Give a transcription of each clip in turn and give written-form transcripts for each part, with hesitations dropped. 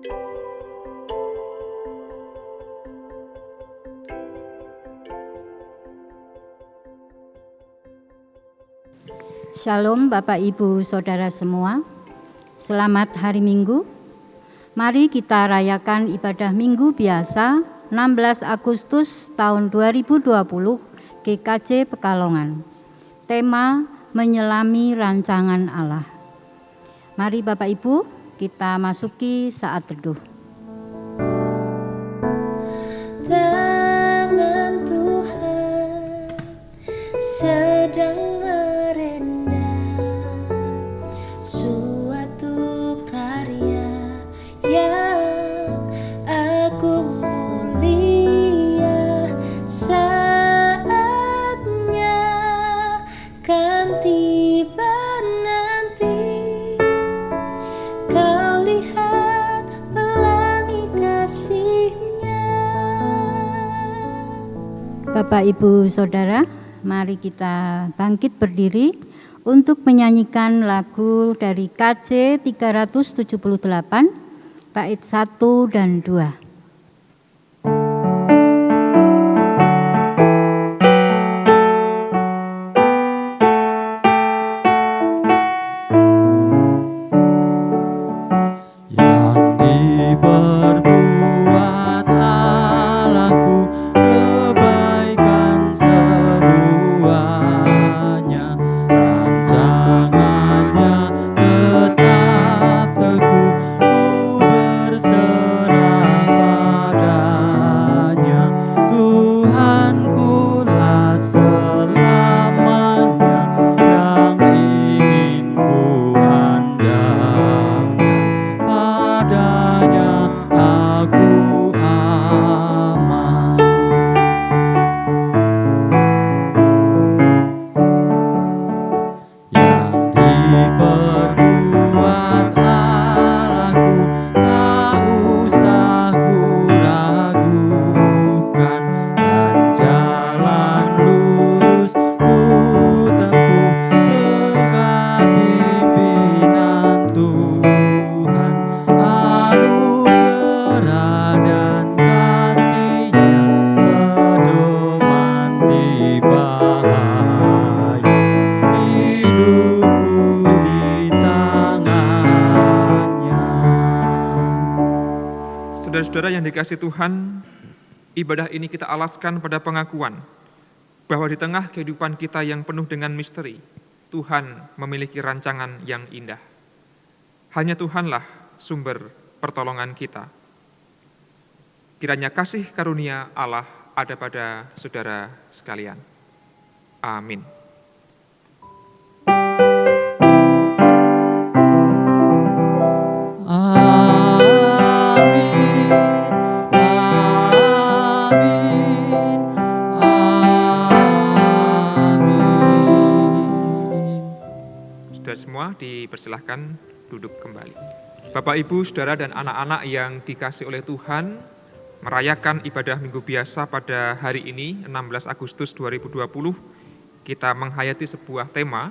Shalom Bapak Ibu Saudara semua, selamat hari Minggu. Mari kita rayakan ibadah Minggu biasa 16 Agustus tahun 2020 GKJ Pekalongan. Tema menyelami rancangan Allah. Mari Bapak Ibu kita masuki saat teduh. Tangan Tuhan sedang Bapak Ibu Saudara, mari kita bangkit berdiri untuk menyanyikan lagu dari KJ 378 bait 1 dan 2. Saudara-saudara yang dikasihi Tuhan, ibadah ini kita alaskan pada pengakuan bahwa di tengah kehidupan kita yang penuh dengan misteri, Tuhan memiliki rancangan yang indah. Hanya Tuhanlah sumber pertolongan kita. Kiranya kasih karunia Allah ada pada saudara sekalian. Amin. Semua dipersilahkan duduk kembali. Bapak, Ibu, Saudara, dan anak-anak yang dikasihi oleh Tuhan, merayakan ibadah Minggu Biasa pada hari ini, 16 Agustus 2020, kita menghayati sebuah tema,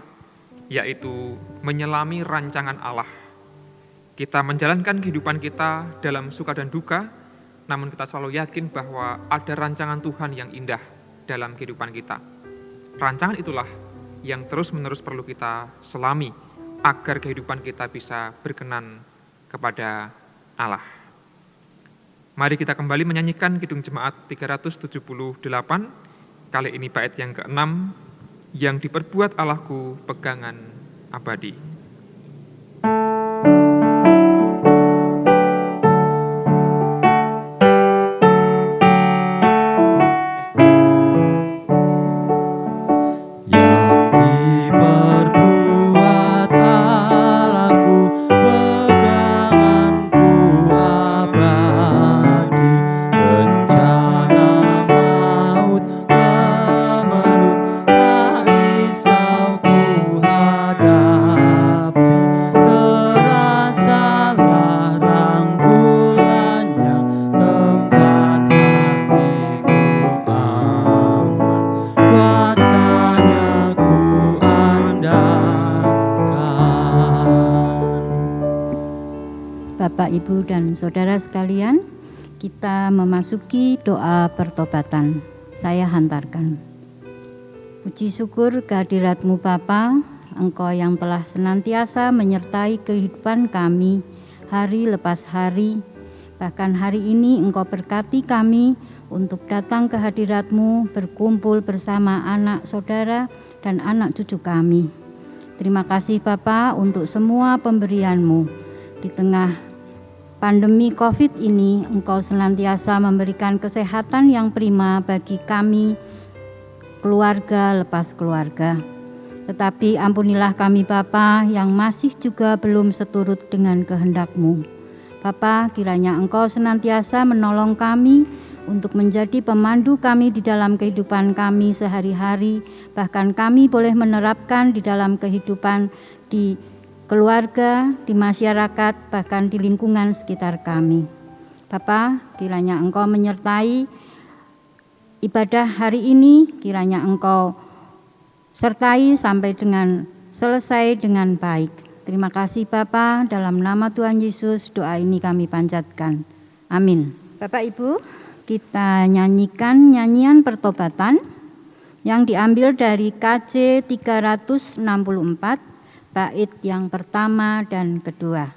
yaitu menyelami rancangan Allah. Kita menjalankan kehidupan kita dalam suka dan duka, namun kita selalu yakin bahwa ada rancangan Tuhan yang indah dalam kehidupan kita. Rancangan itulah yang terus-menerus perlu kita selami agar kehidupan kita bisa berkenan kepada Allah. Mari kita kembali menyanyikan Kidung Jemaat 378, kali ini bait yang ke-6, yang diperbuat Allahku pegangan abadi. Bapak, Ibu, dan Saudara sekalian, kita memasuki doa pertobatan. Saya hantarkan. Puji syukur kehadirat-Mu Bapa, Engkau yang telah senantiasa menyertai kehidupan kami hari lepas hari. Bahkan hari ini Engkau berkati kami untuk datang ke hadirat-Mu, berkumpul bersama anak saudara dan anak cucu kami. Terima kasih Bapa untuk semua pemberian-Mu. Di tengah pandemi COVID ini, Engkau senantiasa memberikan kesehatan yang prima bagi kami, keluarga lepas keluarga. Tetapi ampunilah kami Bapa yang masih juga belum seturut dengan kehendak-Mu. Bapa, kiranya Engkau senantiasa menolong kami untuk menjadi pemandu kami di dalam kehidupan kami sehari-hari, bahkan kami boleh menerapkan di dalam kehidupan di keluarga, di masyarakat, bahkan di lingkungan sekitar kami. Bapa, kiranya Engkau menyertai ibadah hari ini, kiranya Engkau sertai sampai dengan selesai dengan baik. Terima kasih Bapa, dalam nama Tuhan Yesus doa ini kami panjatkan. Amin. Bapak Ibu, kita nyanyikan nyanyian pertobatan yang diambil dari KJ 364, bait yang pertama dan kedua.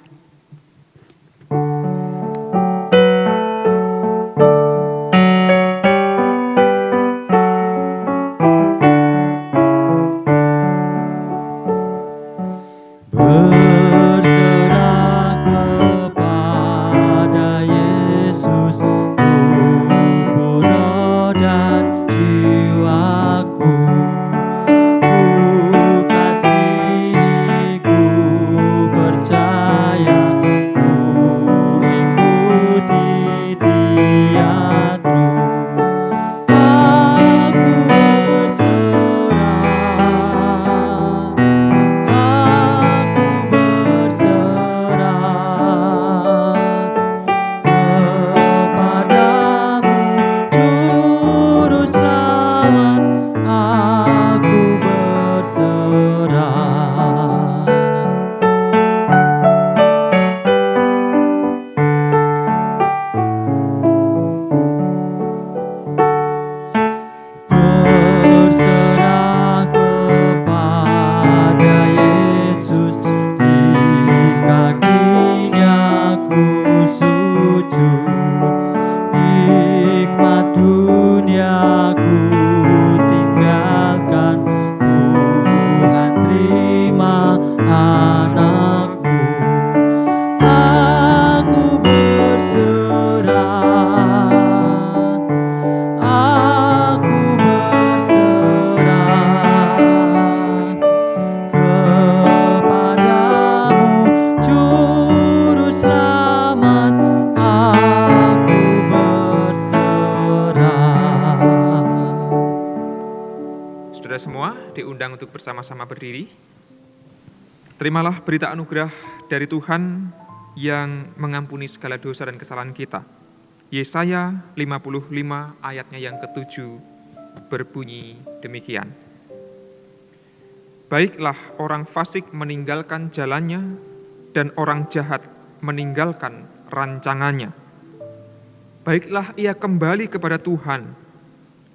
Diundang untuk bersama-sama berdiri. Terimalah berita anugerah dari Tuhan yang mengampuni segala dosa dan kesalahan kita. Yesaya 55 ayatnya yang ke-7 berbunyi demikian. Baiklah orang fasik meninggalkan jalannya dan orang jahat meninggalkan rancangannya. Baiklah ia kembali kepada Tuhan,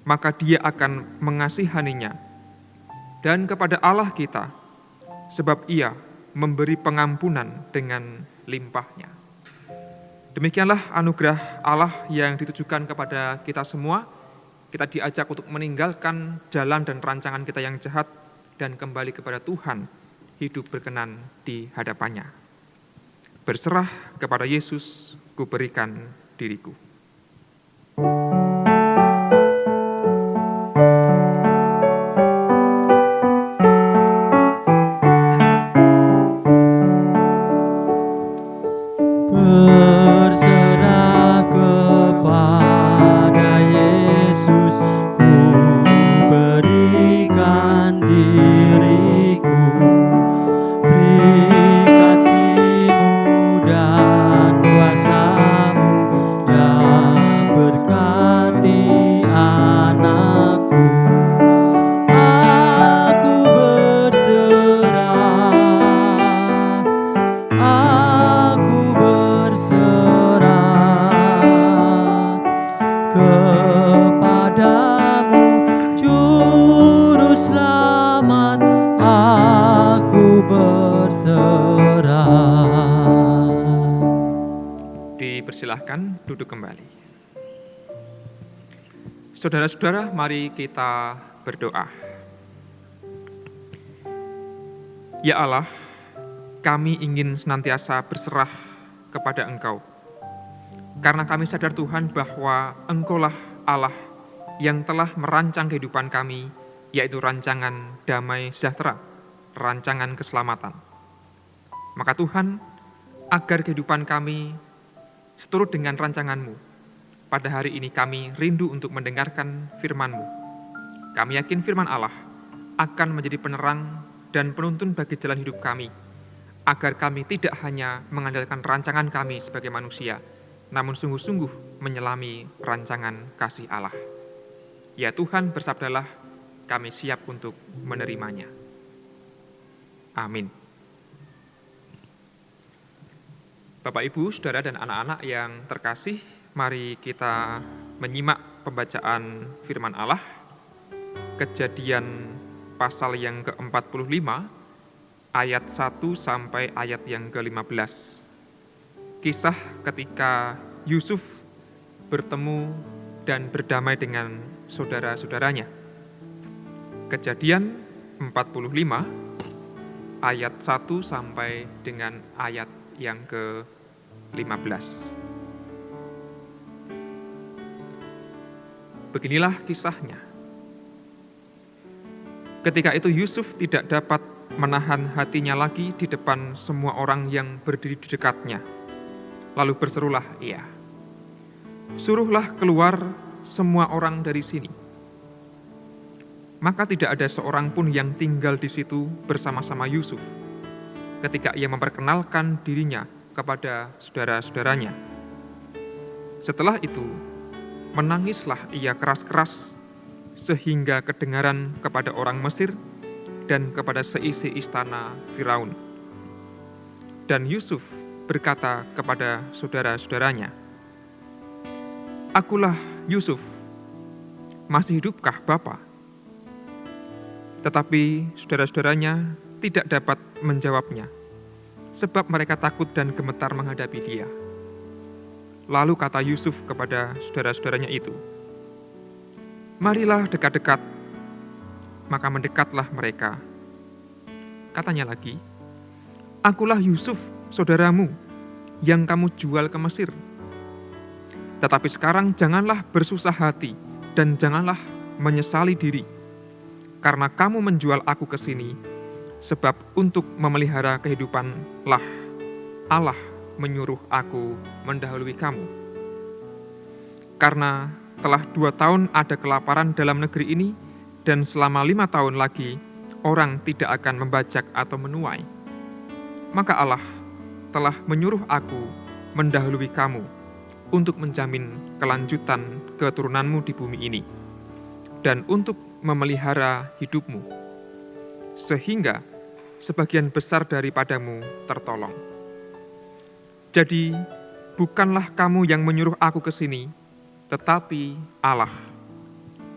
maka Dia akan mengasihaninya, dan kepada Allah kita, sebab Ia memberi pengampunan dengan limpahnya. Demikianlah anugerah Allah yang ditujukan kepada kita semua. Kita diajak untuk meninggalkan jalan dan rancangan kita yang jahat dan kembali kepada Tuhan, hidup berkenan di hadapannya. Berserah kepada Yesus, kuberikan diriku. Aku Silahkan duduk kembali. Saudara-saudara, mari kita berdoa. Ya Allah, kami ingin senantiasa berserah kepada Engkau. Karena kami sadar Tuhan bahwa Engkaulah Allah yang telah merancang kehidupan kami, yaitu rancangan damai sejahtera, rancangan keselamatan. Maka Tuhan, agar kehidupan kami seturut dengan rancangan-Mu, pada hari ini kami rindu untuk mendengarkan firman-Mu. Kami yakin firman Allah akan menjadi penerang dan penuntun bagi jalan hidup kami, agar kami tidak hanya mengandalkan rancangan kami sebagai manusia, namun sungguh-sungguh menyelami rancangan kasih Allah. Ya Tuhan, bersabdalah, kami siap untuk menerimanya. Amin. Bapak, Ibu, Saudara, dan anak-anak yang terkasih, mari kita menyimak pembacaan firman Allah, Kejadian pasal yang ke-45, ayat 1 sampai ayat yang ke-15. Kisah ketika Yusuf bertemu dan berdamai dengan saudara-saudaranya. Kejadian 45, ayat 1 sampai dengan ayat yang ke-15. Beginilah kisahnya. Ketika itu Yusuf tidak dapat menahan hatinya lagi di depan semua orang yang berdiri di dekatnya. Lalu berserulah ia, "Suruhlah keluar semua orang dari sini." Maka tidak ada seorang pun yang tinggal di situ bersama-sama Yusuf ketika ia memperkenalkan dirinya kepada saudara-saudaranya. Setelah itu, menangislah ia keras-keras sehingga kedengaran kepada orang Mesir dan kepada seisi istana Firaun. Dan Yusuf berkata kepada saudara-saudaranya, "Akulah Yusuf, masih hidupkah Bapa?" Tetapi saudara-saudaranya tidak dapat menjawabnya, sebab mereka takut dan gemetar menghadapi dia. Lalu kata Yusuf kepada saudara-saudaranya itu, "Marilah dekat-dekat." Maka mendekatlah mereka. Katanya lagi, "Akulah Yusuf, saudaramu, yang kamu jual ke Mesir. Tetapi sekarang janganlah bersusah hati dan janganlah menyesali diri, karena kamu menjual aku ke sini, sebab untuk memelihara kehidupanlah Allah menyuruh aku mendahului kamu. Karena telah 2 tahun ada kelaparan dalam negeri ini, dan selama 5 tahun lagi orang tidak akan membajak atau menuai. Maka Allah telah menyuruh aku mendahului kamu untuk menjamin kelanjutan keturunanmu di bumi ini, dan untuk memelihara hidupmu, sehingga sebagian besar daripadamu tertolong. Jadi, bukanlah kamu yang menyuruh aku ke sini, tetapi Allah.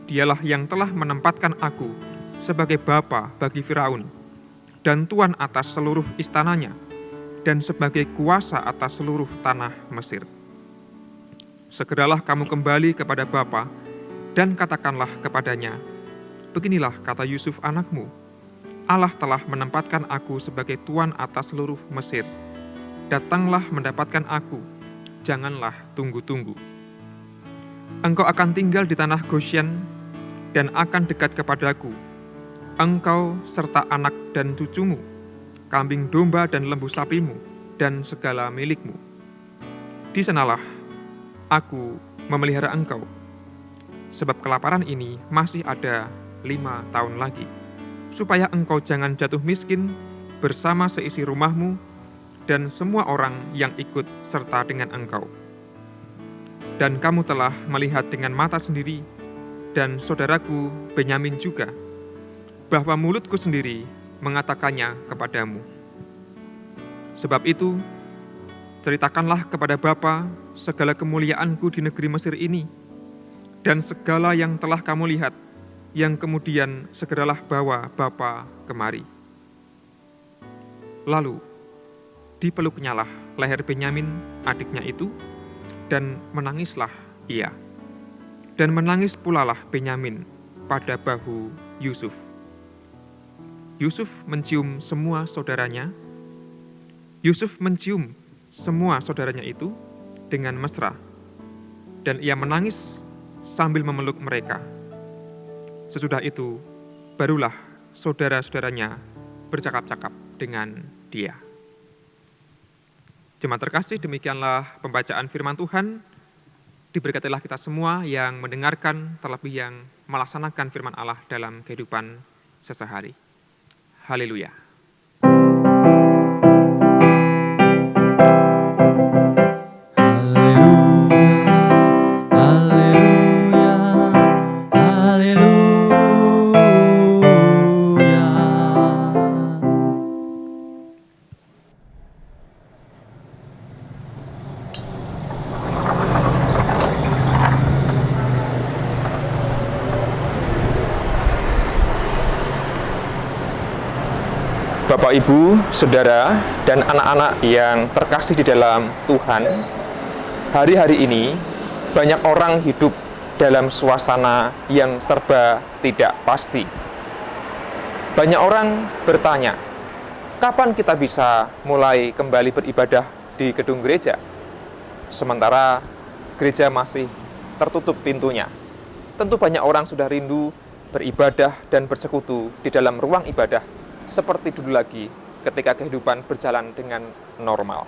Dialah yang telah menempatkan aku sebagai bapa bagi Firaun, dan tuan atas seluruh istananya, dan sebagai kuasa atas seluruh tanah Mesir. Segeralah kamu kembali kepada bapa, dan katakanlah kepadanya, beginilah kata Yusuf anakmu, Allah telah menempatkan aku sebagai tuan atas seluruh Mesir. Datanglah mendapatkan aku, janganlah tunggu-tunggu. Engkau akan tinggal di tanah Goshen dan akan dekat kepadaku, engkau serta anak dan cucumu, kambing domba dan lembu sapimu, dan segala milikmu. Di sanalah aku memelihara engkau, sebab kelaparan ini masih ada 5 tahun lagi, supaya engkau jangan jatuh miskin bersama seisi rumahmu dan semua orang yang ikut serta dengan engkau. Dan kamu telah melihat dengan mata sendiri, dan saudaraku Benyamin juga, bahwa mulutku sendiri mengatakannya kepadamu. Sebab itu, ceritakanlah kepada Bapa segala kemuliaanku di negeri Mesir ini, dan segala yang telah kamu lihat, yang kemudian segeralah bawa Bapa kemari. Lalu, dipeluknyalah leher Benyamin, adiknya itu, dan menangislah ia. Dan menangis pulalah Benyamin pada bahu Yusuf. Yusuf mencium semua saudaranya. Yusuf mencium semua saudaranya itu dengan mesra. Dan ia menangis sambil memeluk mereka. Sesudah itu, barulah saudara-saudaranya bercakap-cakap dengan dia. Jemaat terkasih, demikianlah pembacaan firman Tuhan. Diberkatilah kita semua yang mendengarkan, terlebih yang melaksanakan firman Allah dalam kehidupan sehari-hari. Haleluya. Bapak, Ibu, Saudara, dan anak-anak yang terkasih di dalam Tuhan, hari-hari ini banyak orang hidup dalam suasana yang serba tidak pasti. Banyak orang bertanya, kapan kita bisa mulai kembali beribadah di gedung gereja? Sementara gereja masih tertutup pintunya. Tentu banyak orang sudah rindu beribadah dan bersekutu di dalam ruang ibadah seperti dulu lagi ketika kehidupan berjalan dengan normal.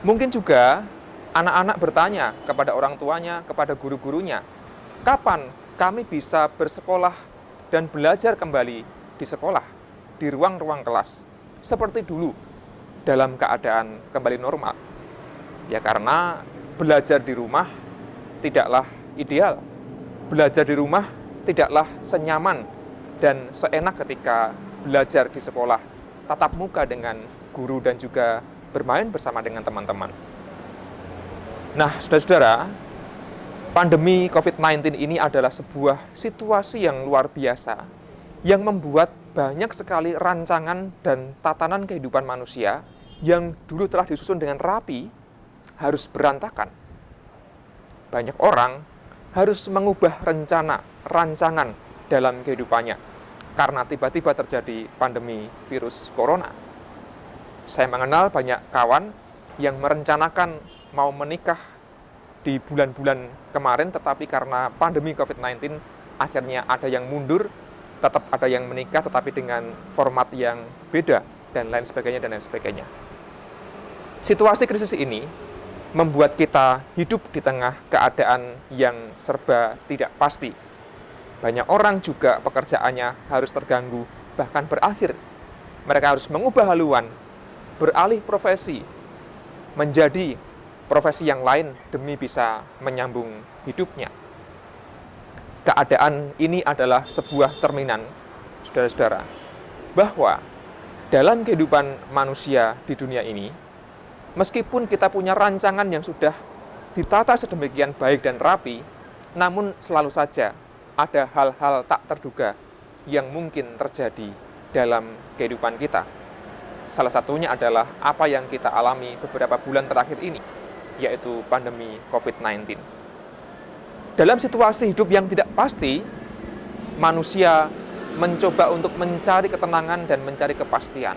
Mungkin juga anak-anak bertanya kepada orang tuanya, kepada guru-gurunya, kapan kami bisa bersekolah dan belajar kembali di sekolah, di ruang-ruang kelas, seperti dulu dalam keadaan kembali normal. Ya karena belajar di rumah tidaklah ideal. Belajar di rumah tidaklah senyaman dan seenak ketika belajar di sekolah, tatap muka dengan guru dan juga bermain bersama dengan teman-teman. Nah, saudara-saudara, pandemi COVID-19 ini adalah sebuah situasi yang luar biasa yang membuat banyak sekali rancangan dan tatanan kehidupan manusia yang dulu telah disusun dengan rapi harus berantakan. Banyak orang harus mengubah rancangan dalam kehidupannya karena tiba-tiba terjadi pandemi virus corona. Saya mengenal banyak kawan yang merencanakan mau menikah di bulan-bulan kemarin, tetapi karena pandemi COVID-19 akhirnya ada yang mundur, tetap ada yang menikah tetapi dengan format yang beda dan lain sebagainya. Situasi krisis ini membuat kita hidup di tengah keadaan yang serba tidak pasti. Banyak orang juga pekerjaannya harus terganggu, bahkan berakhir. Mereka harus mengubah haluan, beralih profesi, menjadi profesi yang lain demi bisa menyambung hidupnya. Keadaan ini adalah sebuah cerminan, saudara-saudara, bahwa dalam kehidupan manusia di dunia ini, meskipun kita punya rancangan yang sudah ditata sedemikian baik dan rapi, namun selalu saja ada hal-hal tak terduga yang mungkin terjadi dalam kehidupan kita. Salah satunya adalah apa yang kita alami beberapa bulan terakhir ini, yaitu pandemi COVID-19. Dalam situasi hidup yang tidak pasti, manusia mencoba untuk mencari ketenangan dan mencari kepastian.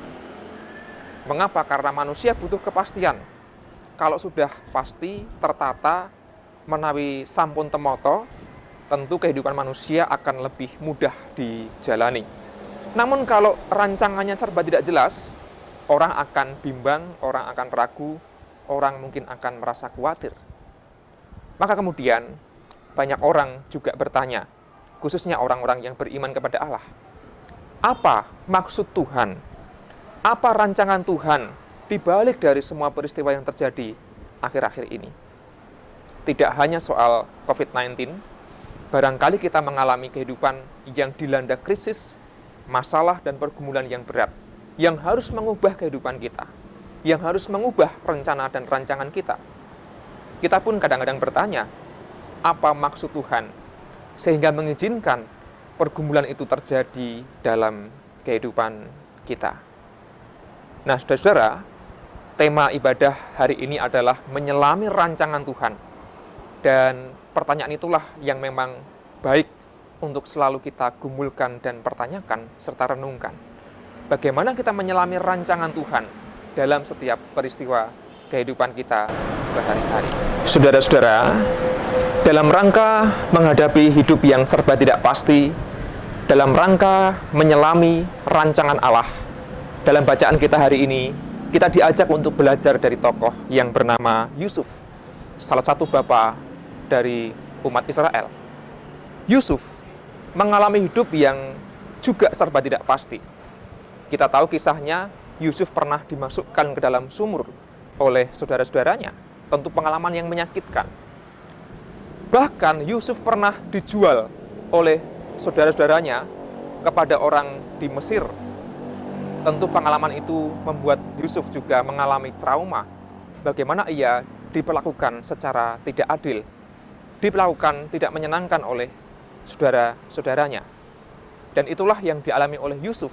Mengapa? Karena manusia butuh kepastian. Kalau sudah pasti, tertata, menawi sampun temoto, tentu kehidupan manusia akan lebih mudah dijalani. Namun kalau rancangannya serba tidak jelas, orang akan bimbang, orang akan ragu, orang mungkin akan merasa khawatir. Maka kemudian banyak orang juga bertanya, khususnya orang-orang yang beriman kepada Allah, apa maksud Tuhan? Apa rancangan Tuhan di balik dari semua peristiwa yang terjadi akhir-akhir ini? Tidak hanya soal COVID-19, barangkali kita mengalami kehidupan yang dilanda krisis, masalah dan pergumulan yang berat, yang harus mengubah kehidupan kita, yang harus mengubah rencana dan rancangan kita. Kita pun kadang-kadang bertanya, apa maksud Tuhan sehingga mengizinkan pergumulan itu terjadi dalam kehidupan kita? Nah, saudara-saudara, tema ibadah hari ini adalah menyelami rancangan Tuhan. Dan pertanyaan itulah yang memang baik untuk selalu kita gumulkan dan pertanyakan serta renungkan. Bagaimana kita menyelami rancangan Tuhan dalam setiap peristiwa kehidupan kita sehari-hari. Saudara-saudara, dalam rangka menghadapi hidup yang serba tidak pasti, dalam rangka menyelami rancangan Allah, dalam bacaan kita hari ini, kita diajak untuk belajar dari tokoh yang bernama Yusuf, salah satu bapa dari umat Israel. Yusuf mengalami hidup yang juga serba tidak pasti. Kita tahu kisahnya, Yusuf pernah dimasukkan ke dalam sumur oleh saudara-saudaranya. Tentu pengalaman yang menyakitkan. Bahkan Yusuf pernah dijual oleh saudara-saudaranya kepada orang di Mesir. Tentu pengalaman itu membuat Yusuf juga mengalami trauma. Bagaimana ia diperlakukan secara tidak adil, diperlakukan tidak menyenangkan oleh saudara-saudaranya. Dan itulah yang dialami oleh Yusuf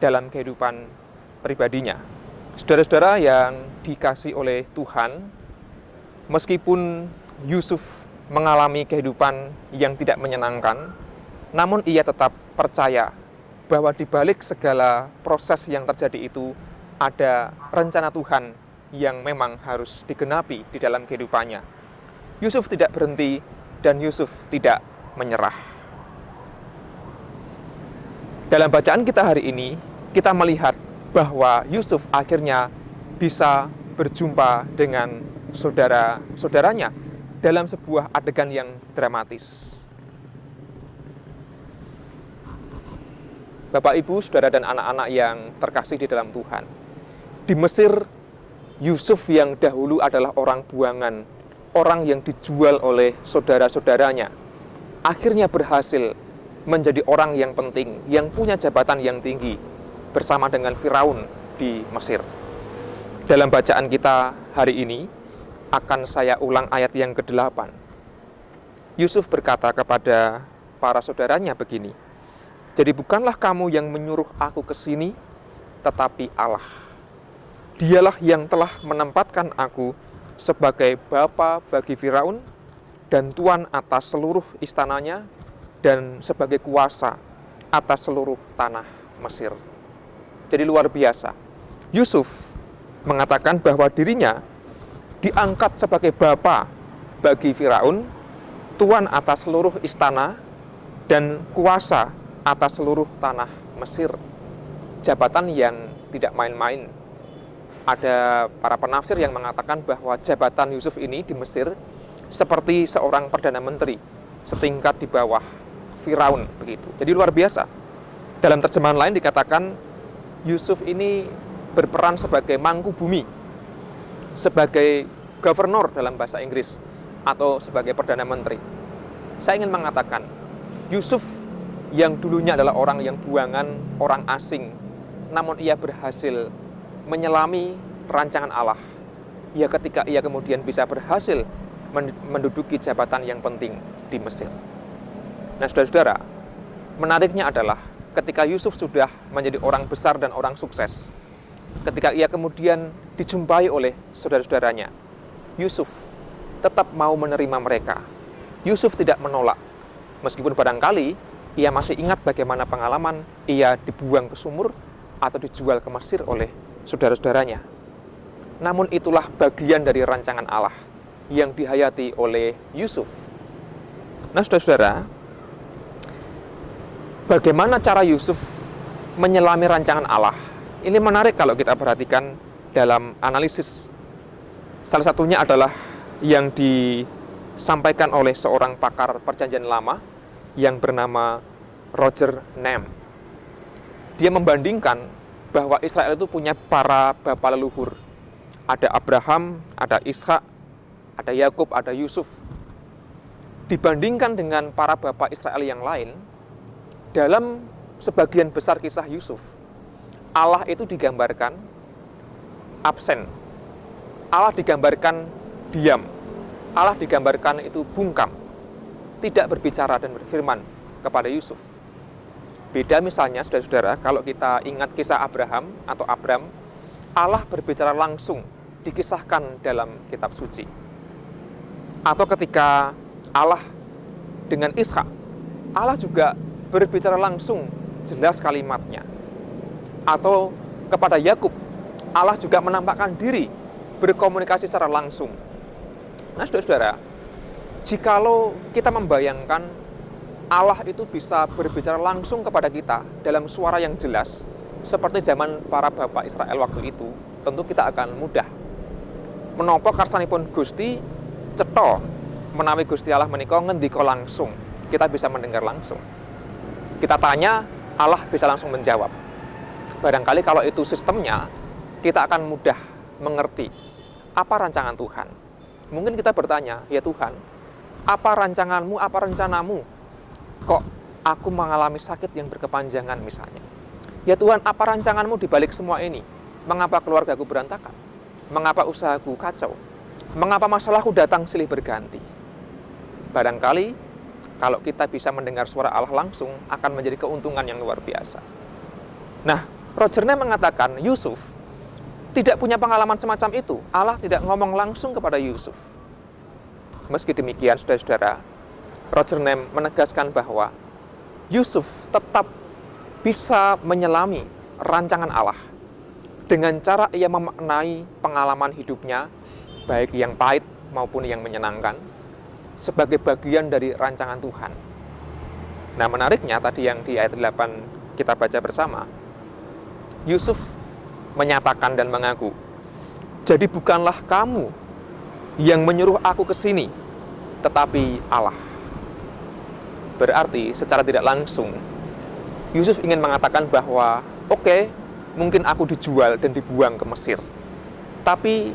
dalam kehidupan pribadinya. Saudara-saudara yang dikasihi oleh Tuhan, meskipun Yusuf mengalami kehidupan yang tidak menyenangkan, namun ia tetap percaya bahwa di balik segala proses yang terjadi itu ada rencana Tuhan yang memang harus digenapi di dalam kehidupannya. Yusuf tidak berhenti dan Yusuf tidak menyerah. Dalam bacaan kita hari ini, kita melihat bahwa Yusuf akhirnya bisa berjumpa dengan saudara-saudaranya dalam sebuah adegan yang dramatis. Bapak, Ibu, saudara, dan anak-anak yang terkasih di dalam Tuhan. Di Mesir, Yusuf yang dahulu adalah orang buangan, orang yang dijual oleh saudara-saudaranya, akhirnya berhasil menjadi orang yang penting, yang punya jabatan yang tinggi, bersama dengan Firaun di Mesir. Dalam bacaan kita hari ini, akan saya ulang ayat yang ke-8. Yusuf berkata kepada para saudaranya begini, "Jadi bukanlah kamu yang menyuruh aku ke sini, tetapi Allah. Dialah yang telah menempatkan aku sebagai bapa bagi Firaun dan tuan atas seluruh istananya dan sebagai kuasa atas seluruh tanah Mesir." Jadi luar biasa. Yusuf mengatakan bahwa dirinya diangkat sebagai bapa bagi Firaun, tuan atas seluruh istana, dan kuasa atas seluruh tanah Mesir. Jabatan yang tidak main-main. Ada para penafsir yang mengatakan bahwa jabatan Yusuf ini di Mesir seperti seorang perdana menteri, setingkat di bawah Firaun begitu. Jadi luar biasa. Dalam terjemahan lain dikatakan Yusuf ini berperan sebagai mangku bumi, sebagai governor dalam bahasa Inggris, atau sebagai perdana menteri. Saya ingin mengatakan, Yusuf yang dulunya adalah orang yang buangan, orang asing, namun ia berhasil menyelami rancangan Allah. Ya, ketika ia kemudian bisa berhasil menduduki jabatan yang penting di Mesir. Nah, saudara-saudara, menariknya adalah ketika Yusuf sudah menjadi orang besar dan orang sukses, ketika ia kemudian dijumpai oleh saudara-saudaranya, Yusuf tetap mau menerima mereka. Yusuf tidak menolak, meskipun barangkali ia masih ingat bagaimana pengalaman ia dibuang ke sumur atau dijual ke Mesir oleh saudara-saudaranya. Namun itulah bagian dari rancangan Allah yang dihayati oleh Yusuf. Nah, saudara-saudara, bagaimana cara Yusuf menyelami rancangan Allah? Ini menarik kalau kita perhatikan dalam analisis. Salah satunya adalah yang disampaikan oleh seorang pakar perjanjian lama yang bernama Roger Nehm. Dia membandingkan bahwa Israel itu punya para bapa leluhur. Ada Abraham, ada Ishak, ada Yakub, ada Yusuf. Dibandingkan dengan para bapa Israel yang lain, dalam sebagian besar kisah Yusuf, Allah itu digambarkan absen. Allah digambarkan diam. Allah digambarkan itu bungkam, tidak berbicara dan berfirman kepada Yusuf. Beda misalnya, saudara-saudara, kalau kita ingat kisah Abraham atau Abram, Allah berbicara langsung dikisahkan dalam kitab suci. Atau ketika Allah dengan Ishak, Allah juga berbicara langsung, jelas kalimatnya. Atau kepada Yakub, Allah juga menampakkan diri, berkomunikasi secara langsung. Nah, saudara-saudara, jikalau kita membayangkan Allah itu bisa berbicara langsung kepada kita dalam suara yang jelas, seperti zaman para bapak Israel waktu itu, tentu kita akan mudah. Menapa karsanipun Gusti cetha menawi Gusti Allah menika ngendika langsung, kita bisa mendengar langsung. Kita tanya, Allah bisa langsung menjawab. Barangkali kalau itu sistemnya, kita akan mudah mengerti apa rancangan Tuhan. Mungkin kita bertanya, ya Tuhan, apa rancanganmu, apa rencanamu? Kok aku mengalami sakit yang berkepanjangan misalnya? Ya Tuhan, apa rancanganmu di balik semua ini? Mengapa keluargaku berantakan? Mengapa usahaku kacau? Mengapa masalahku datang silih berganti? Barangkali kalau kita bisa mendengar suara Allah langsung, akan menjadi keuntungan yang luar biasa. Nah, Roger Nehm mengatakan Yusuf tidak punya pengalaman semacam itu. Allah tidak ngomong langsung kepada Yusuf. Meski demikian, saudara-saudara, Roger Nehm menegaskan bahwa Yusuf tetap bisa menyelami rancangan Allah dengan cara ia memaknai pengalaman hidupnya, baik yang pahit maupun yang menyenangkan, sebagai bagian dari rancangan Tuhan. Nah, menariknya tadi yang di ayat 8 kita baca bersama, Yusuf menyatakan dan mengaku, jadi bukanlah kamu yang menyuruh aku ke sini, tetapi Allah. Berarti secara tidak langsung, Yusuf ingin mengatakan bahwa, oke, mungkin aku dijual dan dibuang ke Mesir, tapi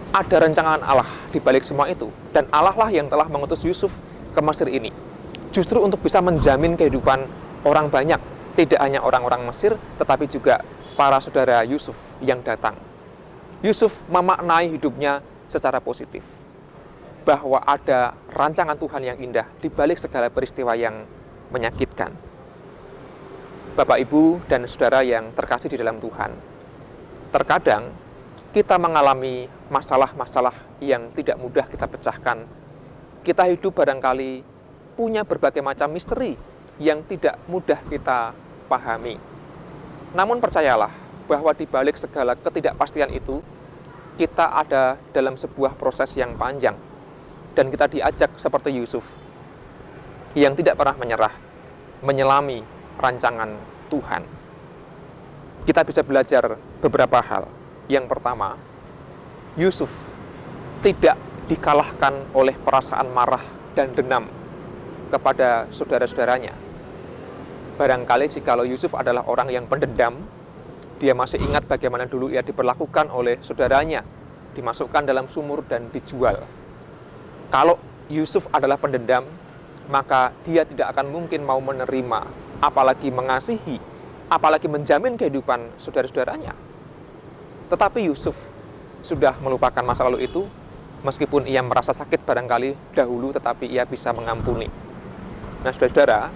ada rancangan Allah di balik semua itu, dan Allah lah yang telah mengutus Yusuf ke Mesir ini, justru untuk bisa menjamin kehidupan orang banyak, tidak hanya orang-orang Mesir, tetapi juga para saudara Yusuf yang datang. Yusuf memaknai hidupnya secara positif, bahwa ada rancangan Tuhan yang indah di balik segala peristiwa yang menyakitkan. Bapak, Ibu, dan saudara yang terkasih di dalam Tuhan, terkadang kita mengalami masalah-masalah yang tidak mudah kita pecahkan. Kita hidup barangkali punya berbagai macam misteri yang tidak mudah kita pahami. Namun percayalah bahwa di balik segala ketidakpastian itu, kita ada dalam sebuah proses yang panjang. Dan kita diajak seperti Yusuf, yang tidak pernah menyerah, menyelami rancangan Tuhan. Kita bisa belajar beberapa hal. Yang pertama, Yusuf tidak dikalahkan oleh perasaan marah dan dendam kepada saudara-saudaranya. Barangkali jikalau Yusuf adalah orang yang pendendam, dia masih ingat bagaimana dulu ia diperlakukan oleh saudaranya, dimasukkan dalam sumur dan dijual. Kalau Yusuf adalah pendendam, maka dia tidak akan mungkin mau menerima, apalagi mengasihi, apalagi menjamin kehidupan saudara-saudaranya. Tetapi Yusuf sudah melupakan masa lalu itu, meskipun ia merasa sakit barangkali dahulu, tetapi ia bisa mengampuni. Nah, saudara-saudara,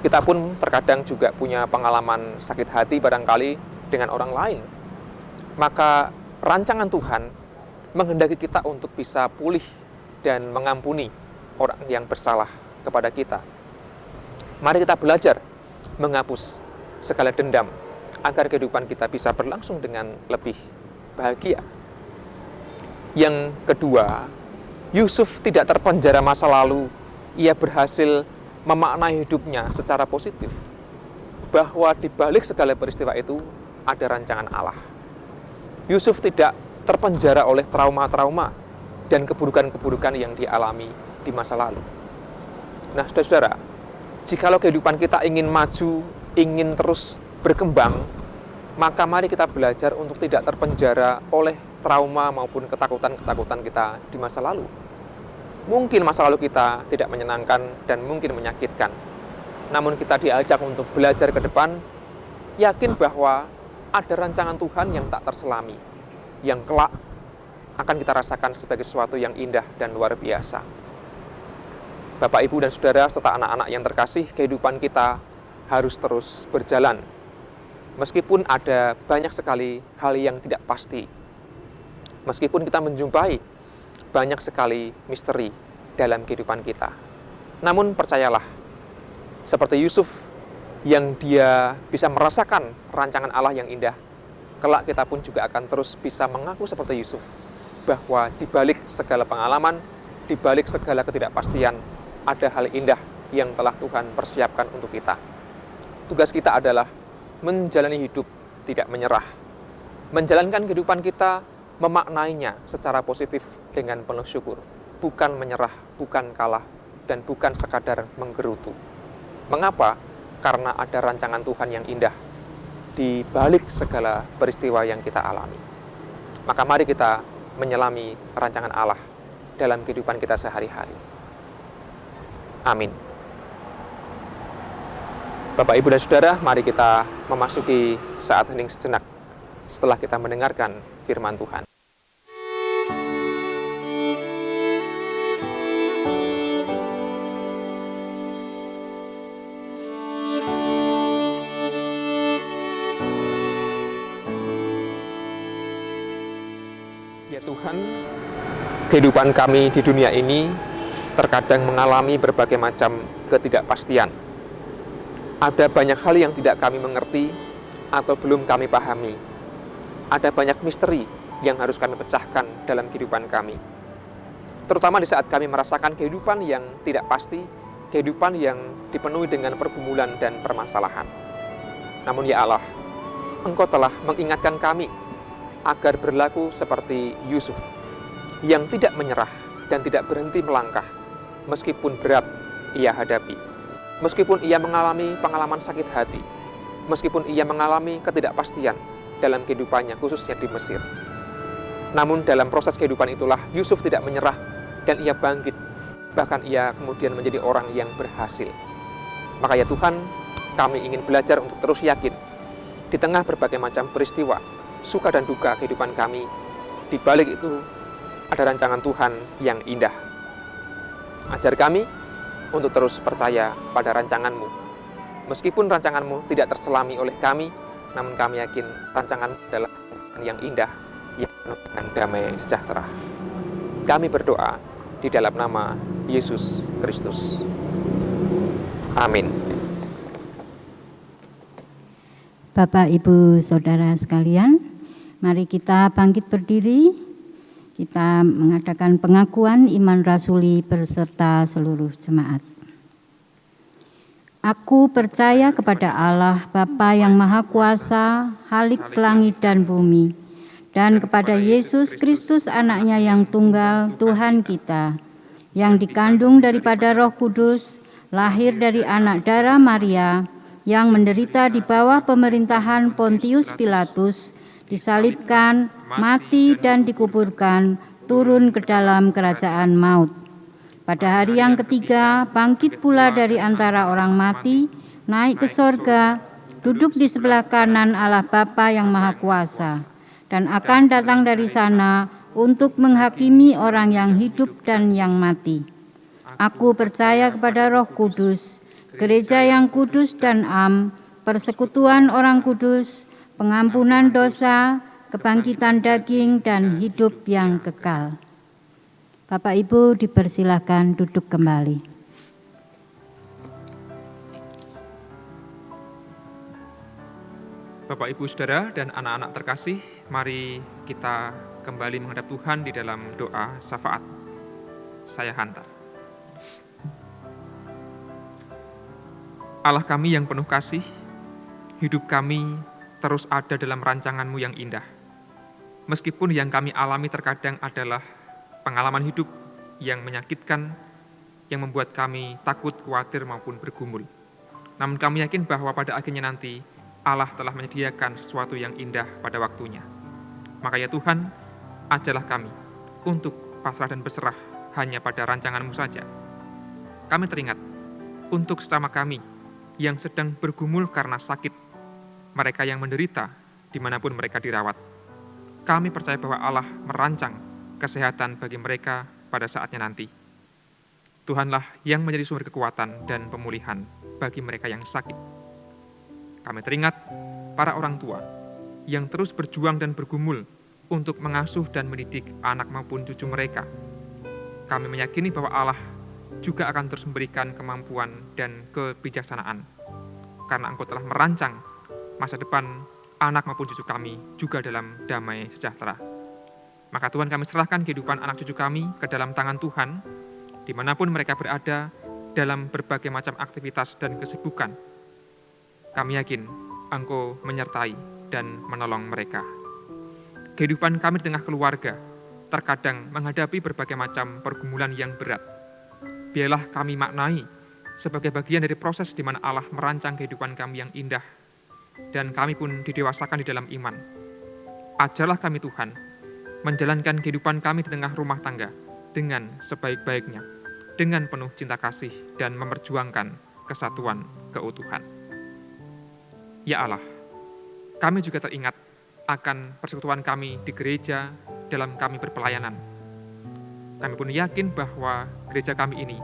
kita pun terkadang juga punya pengalaman sakit hati barangkali dengan orang lain. Maka rancangan Tuhan menghendaki kita untuk bisa pulih dan mengampuni orang yang bersalah kepada kita. Mari kita belajar menghapus segala dendam agar kehidupan kita bisa berlangsung dengan lebih bahagia. Yang kedua, Yusuf tidak terpenjara masa lalu. Ia berhasil memaknai hidupnya secara positif, bahwa di balik segala peristiwa itu ada rancangan Allah. Yusuf tidak terpenjara oleh trauma-trauma dan keburukan-keburukan yang dialami di masa lalu. Nah, saudara-saudara, jikalau kehidupan kita ingin maju, ingin terus berkembang, maka mari kita belajar untuk tidak terpenjara oleh trauma maupun ketakutan-ketakutan kita di masa lalu. Mungkin masa lalu kita tidak menyenangkan dan mungkin menyakitkan, namun kita diajak untuk belajar ke depan, yakin bahwa ada rancangan Tuhan yang tak terselami, yang kelak akan kita rasakan sebagai sesuatu yang indah dan luar biasa. Bapak, Ibu, dan Saudara, serta anak-anak yang terkasih, kehidupan kita harus terus berjalan. Meskipun ada banyak sekali hal yang tidak pasti, meskipun kita menjumpai banyak sekali misteri dalam kehidupan kita, namun percayalah, seperti Yusuf yang dia bisa merasakan rancangan Allah yang indah, kelak kita pun juga akan terus bisa mengaku seperti Yusuf, bahwa di balik segala pengalaman, di balik segala ketidakpastian, ada hal indah yang telah Tuhan persiapkan untuk kita. Tugas kita adalah menjalani hidup tidak menyerah, menjalankan kehidupan kita, memaknainya secara positif dengan penuh syukur, bukan menyerah, bukan kalah, dan bukan sekadar menggerutu. Mengapa? Karena ada rancangan Tuhan yang indah di balik segala peristiwa yang kita alami. Maka mari kita menyelami rancangan Allah dalam kehidupan kita sehari-hari. Amin. Bapak, Ibu, dan Saudara, mari kita memasuki saat hening sejenak setelah kita mendengarkan firman Tuhan. Ya Tuhan, kehidupan kami di dunia ini terkadang mengalami berbagai macam ketidakpastian. Ada banyak hal yang tidak kami mengerti atau belum kami pahami. Ada banyak misteri yang harus kami pecahkan dalam kehidupan kami. Terutama di saat kami merasakan kehidupan yang tidak pasti, kehidupan yang dipenuhi dengan pergumulan dan permasalahan. Namun ya Allah, Engkau telah mengingatkan kami agar berlaku seperti Yusuf, yang tidak menyerah dan tidak berhenti melangkah, meskipun berat ia hadapi. Meskipun ia mengalami pengalaman sakit hati, meskipun ia mengalami ketidakpastian dalam kehidupannya, khususnya di Mesir. Namun dalam proses kehidupan itulah Yusuf tidak menyerah dan ia bangkit. Bahkan ia kemudian menjadi orang yang berhasil. Maka ya Tuhan, kami ingin belajar untuk terus yakin di tengah berbagai macam peristiwa, suka dan duka kehidupan kami. Di balik itu ada rancangan Tuhan yang indah. Ajar kami untuk terus percaya pada rancangan-Mu. Meskipun rancangan-Mu tidak terselami oleh kami, namun kami yakin rancangan adalah yang indah, yang penuh dengan damai sejahtera. Kami berdoa di dalam nama Yesus Kristus. Amin. Bapak, Ibu, Saudara sekalian, mari kita bangkit berdiri. Kita mengadakan pengakuan iman rasuli beserta seluruh jemaat. Aku percaya kepada Allah Bapa yang Maha Kuasa, Khalik langit dan bumi, dan kepada Yesus Kristus anaknya yang tunggal, Tuhan kita, yang dikandung daripada Roh Kudus, lahir dari anak darah Maria, yang menderita di bawah pemerintahan Pontius Pilatus, disalibkan, mati dan dikuburkan, turun ke dalam kerajaan maut. Pada hari yang ketiga, bangkit pula dari antara orang mati, naik ke sorga, duduk di sebelah kanan Allah Bapa yang Maha Kuasa, dan akan datang dari sana untuk menghakimi orang yang hidup dan yang mati. Aku percaya kepada Roh Kudus, gereja yang kudus dan am, persekutuan orang kudus, pengampunan dosa, kebangkitan daging, dan hidup yang kekal. Bapak Ibu dipersilakan duduk kembali. Bapak, Ibu, Saudara, dan anak-anak terkasih, mari kita kembali menghadap Tuhan di dalam doa syafaat. Saya hantar. Allah kami yang penuh kasih, hidup kami terus ada dalam rancangan-Mu yang indah. Meskipun yang kami alami terkadang adalah pengalaman hidup yang menyakitkan, yang membuat kami takut, khawatir, maupun bergumul. Namun kami yakin bahwa pada akhirnya nanti Allah telah menyediakan sesuatu yang indah pada waktunya. Maka ya Tuhan, ajarlah kami untuk pasrah dan berserah hanya pada rancangan-Mu saja. Kami teringat untuk sesama kami yang sedang bergumul karena sakit, mereka yang menderita dimanapun mereka dirawat. Kami percaya bahwa Allah merancang kesehatan bagi mereka pada saatnya nanti. Tuhanlah yang menjadi sumber kekuatan dan pemulihan bagi mereka yang sakit. Kami teringat para orang tua yang terus berjuang dan bergumul untuk mengasuh dan mendidik anak maupun cucu mereka. Kami meyakini bahwa Allah juga akan terus memberikan kemampuan dan kebijaksanaan, karena Engkau telah merancang masa depan anak maupun cucu kami juga dalam damai sejahtera. Maka Tuhan, kami serahkan kehidupan anak cucu kami ke dalam tangan Tuhan, dimanapun mereka berada dalam berbagai macam aktivitas dan kesibukan. Kami yakin Engkau menyertai dan menolong mereka. Kehidupan kami di tengah keluarga terkadang menghadapi berbagai macam pergumulan yang berat. Biarlah kami maknai sebagai bagian dari proses di mana Allah merancang kehidupan kami yang indah, dan kami pun didewasakan di dalam iman. Ajarlah kami Tuhan, menjalankan kehidupan kami di tengah rumah tangga dengan sebaik-baiknya, dengan penuh cinta kasih dan memperjuangkan kesatuan keutuhan. Ya Allah, kami juga teringat akan persekutuan kami di gereja dalam kami berpelayanan. Kami pun yakin bahwa gereja kami ini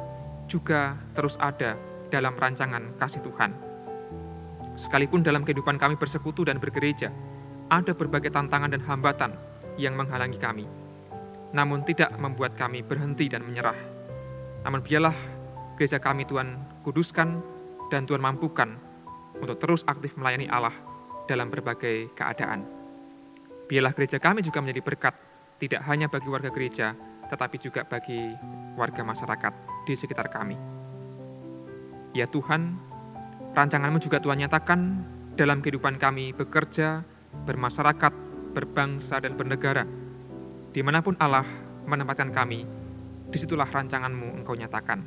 juga terus ada dalam rancangan kasih Tuhan. Sekalipun dalam kehidupan kami bersekutu dan bergereja, ada berbagai tantangan dan hambatan yang menghalangi kami, namun tidak membuat kami berhenti dan menyerah. Namun biarlah gereja kami Tuhan kuduskan dan Tuhan mampukan untuk terus aktif melayani Allah dalam berbagai keadaan. Biarlah gereja kami juga menjadi berkat, tidak hanya bagi warga gereja, tetapi juga bagi warga masyarakat di sekitar kami. Ya Tuhan, rancangan-Mu juga Tuhan nyatakan dalam kehidupan kami bekerja, bermasyarakat, berbangsa, dan bernegara. Dimanapun Allah menempatkan kami, disitulah rancangan-Mu Engkau nyatakan.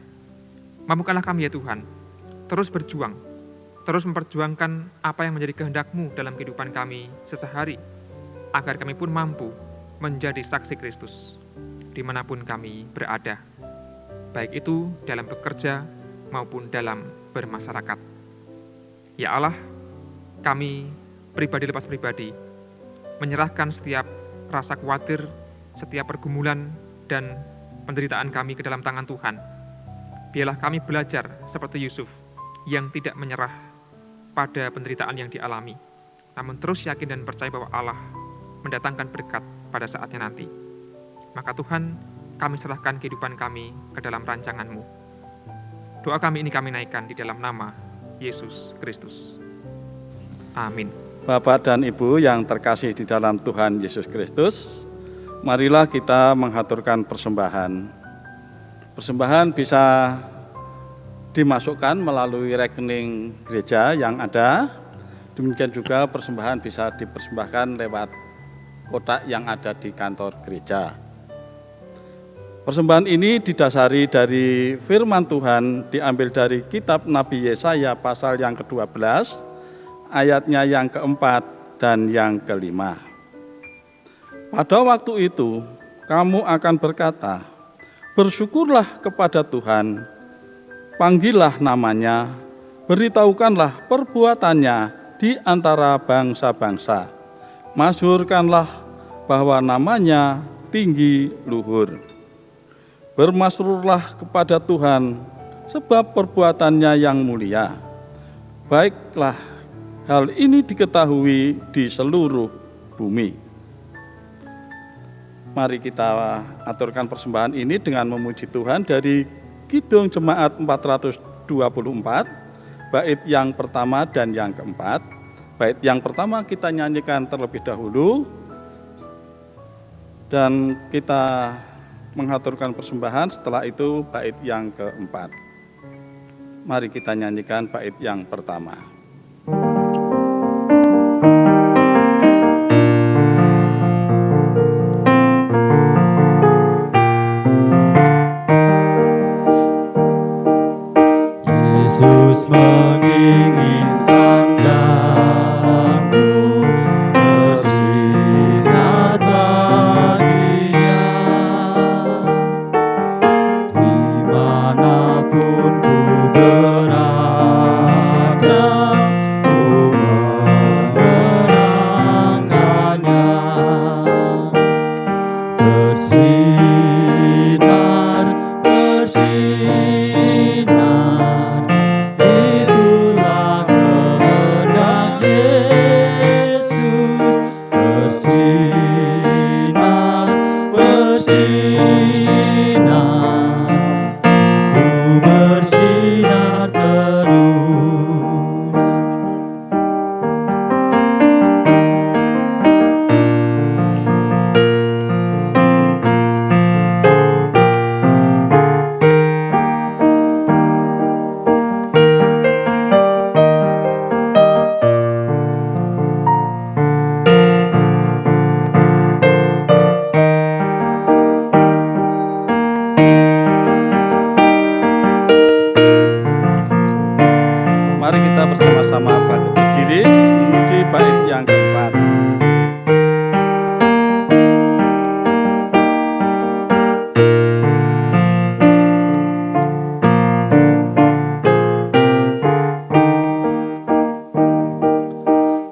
Mampukanlah kami ya Tuhan, terus berjuang, terus memperjuangkan apa yang menjadi kehendak-Mu dalam kehidupan kami sehari-hari, agar kami pun mampu menjadi saksi Kristus dimanapun kami berada, baik itu dalam bekerja maupun dalam bermasyarakat. Ya Allah, kami pribadi lepas pribadi menyerahkan setiap rasa khawatir, setiap pergumulan dan penderitaan kami ke dalam tangan Tuhan. Biarlah kami belajar seperti Yusuf yang tidak menyerah pada penderitaan yang dialami, namun terus yakin dan percaya bahwa Allah mendatangkan berkat pada saatnya nanti. Maka Tuhan, kami serahkan kehidupan kami ke dalam rancangan-Mu. Doa kami ini kami naikkan di dalam nama Yesus Kristus. Amin. Bapak dan Ibu yang terkasih di dalam Tuhan Yesus Kristus, marilah kita menghaturkan persembahan. Persembahan bisa dimasukkan melalui rekening gereja yang ada. Demikian juga persembahan bisa dipersembahkan lewat kotak yang ada di kantor gereja. Persembahan ini didasari dari firman Tuhan, diambil dari kitab Nabi Yesaya pasal yang ke-12, ayatnya yang ke-4 dan yang ke-5. Pada waktu itu, kamu akan berkata, bersyukurlah kepada Tuhan, panggillah namanya, beritahukanlah perbuatannya di antara bangsa-bangsa, masyhurkanlah bahwa namanya tinggi luhur. Bermasrurlah kepada Tuhan, sebab perbuatannya yang mulia. Baiklah, hal ini diketahui di seluruh bumi. Mari kita aturkan persembahan ini dengan memuji Tuhan dari Kidung Jemaat 424, bait yang pertama dan yang keempat. Bait yang pertama kita nyanyikan terlebih dahulu, dan kita mengaturkan persembahan, setelah itu bait yang keempat. Mari kita nyanyikan bait yang pertama. Yesus menginginkan daku bersinar baginya, dimanapun ku berada. bersinar terus. Mari kita bersama-sama bangkit berdiri memuji bait yang keempat.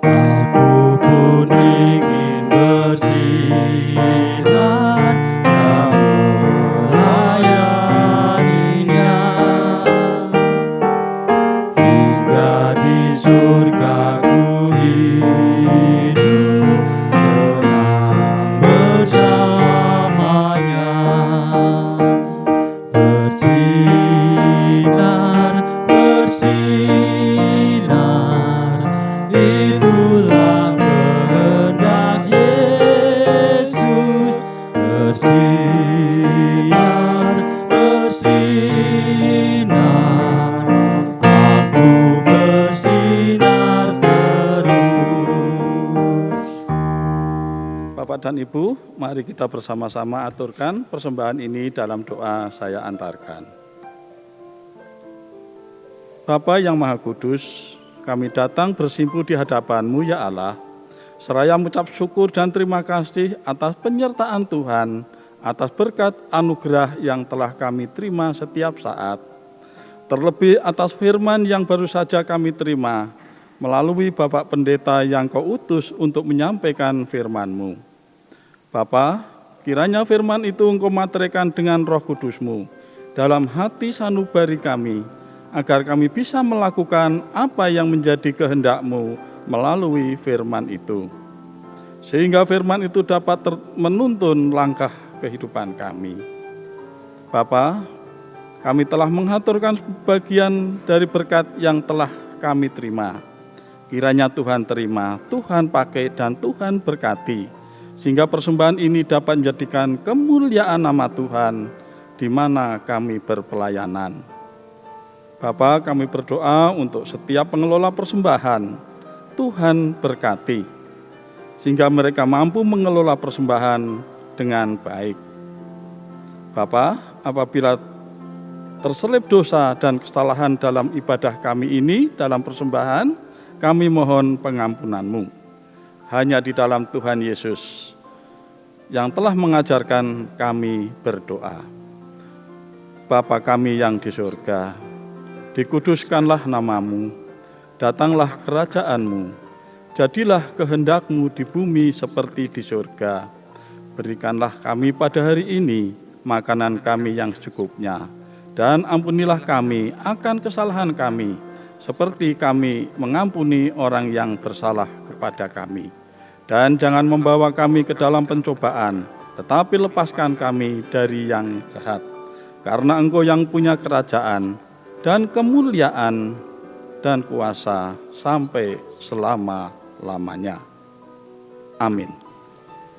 Aku pun ingin bersinar dan melayaninya, hingga di surga ku hidup senang bersamanya. Bersinar, bersinar, itulah kehendak Yesus. Bersinar, bersinar, aku bersinar terus. Bapak dan Ibu, mari kita bersama-sama aturkan persembahan ini dalam doa saya antarkan. Bapa yang Maha Kudus, kami datang bersimpuh di hadapan-Mu ya Allah, seraya mengucap syukur dan terima kasih atas penyertaan Tuhan, atas berkat anugerah yang telah kami terima setiap saat. Terlebih atas firman yang baru saja kami terima, melalui Bapak Pendeta yang Kau utus untuk menyampaikan firman-Mu. Bapa, kiranya firman itu Engkau materikan dengan Roh Kudus-Mu dalam hati sanubari kami, agar kami bisa melakukan apa yang menjadi kehendak-Mu melalui firman itu. Sehingga firman itu dapat menuntun langkah kehidupan kami. Bapa, kami telah mengaturkan sebagian dari berkat yang telah kami terima. Kiranya Tuhan terima, Tuhan pakai, dan Tuhan berkati, sehingga persembahan ini dapat menjadikan kemuliaan nama Tuhan di mana kami berpelayanan. Bapa, kami berdoa untuk setiap pengelola persembahan, Tuhan berkati, sehingga mereka mampu mengelola persembahan dengan baik. Bapa, apabila terselip dosa dan kesalahan dalam ibadah kami ini, dalam persembahan, kami mohon pengampunan-Mu. Hanya di dalam Tuhan Yesus yang telah mengajarkan kami berdoa. Bapa kami yang di surga, dikuduskanlah nama-Mu, datanglah kerajaan-Mu, jadilah kehendak-Mu di bumi seperti di surga. Berikanlah kami pada hari ini makanan kami yang secukupnya, dan ampunilah kami akan kesalahan kami, seperti kami mengampuni orang yang bersalah kepada kami. Dan jangan membawa kami ke dalam pencobaan, tetapi lepaskan kami dari yang jahat. Karena Engkau yang punya kerajaan, dan kemuliaan, dan kuasa sampai selama-lamanya. Amin.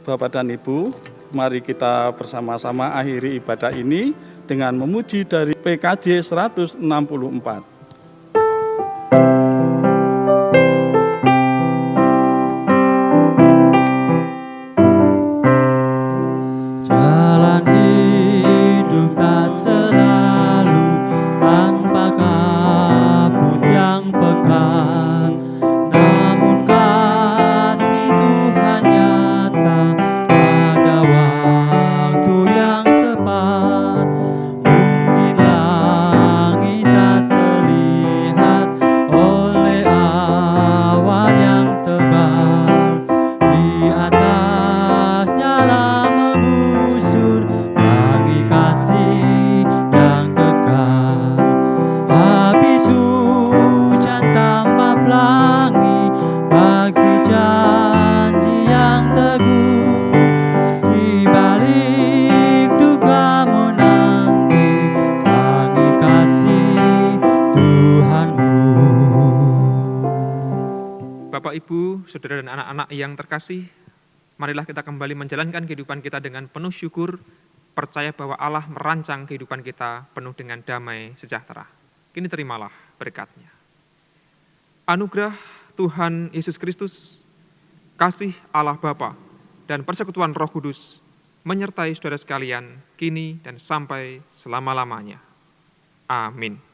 Bapak dan Ibu, mari kita bersama-sama akhiri ibadah ini dengan memuji dari PKJ 164. Jalan hidup tak selalu tanpa kabut yang pekat, namun kasih Tuhan nyata pada waktu yang tepat. Mungkin langit tak terlihat saudara dan anak-anak yang terkasih, marilah kita kembali menjalankan kehidupan kita dengan penuh syukur, percaya bahwa Allah merancang kehidupan kita penuh dengan damai sejahtera. Kini terimalah berkat-Nya. Anugerah Tuhan Yesus Kristus, kasih Allah Bapa, dan persekutuan Roh Kudus menyertai saudara sekalian kini dan sampai selama-lamanya. Amin.